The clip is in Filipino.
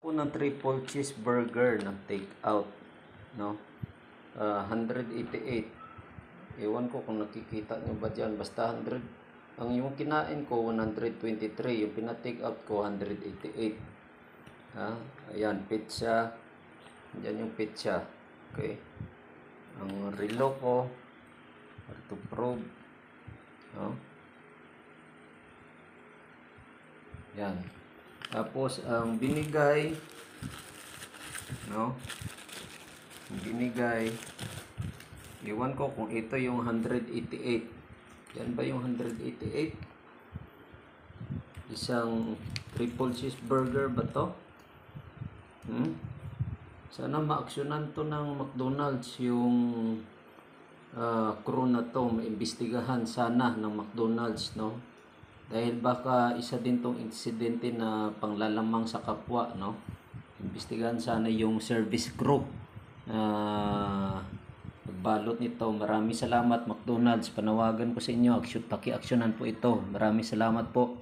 po ng triple cheeseburger na take out, no? 188. Ewan ko kung nakikita nyo ba dyan. Basta 100. Ang yung kinain ko 123, yung pina-take out ko 188. Ha? Ayan, pizza. Diyan yung pizza. Okay. Ang relo ko to probe. No? Yan. Tapos ang binigay, no? Ang binigay, iwan ko kung ito yung 188. Yan ba yung 188? Isang triple cheeseburger ba to? Sana maaksyonan to ng McDonald's yung crew na to. Maimbestigahan sana ng McDonald's, no? Dahil baka isa din tong insidente na panglalamang sa kapwa, no? Imbestigahan sana yung service crew nagbalot nito. Maraming salamat McDonald's. Panawagan ko sa inyo, paki-aksyonan po ito. Maraming salamat po.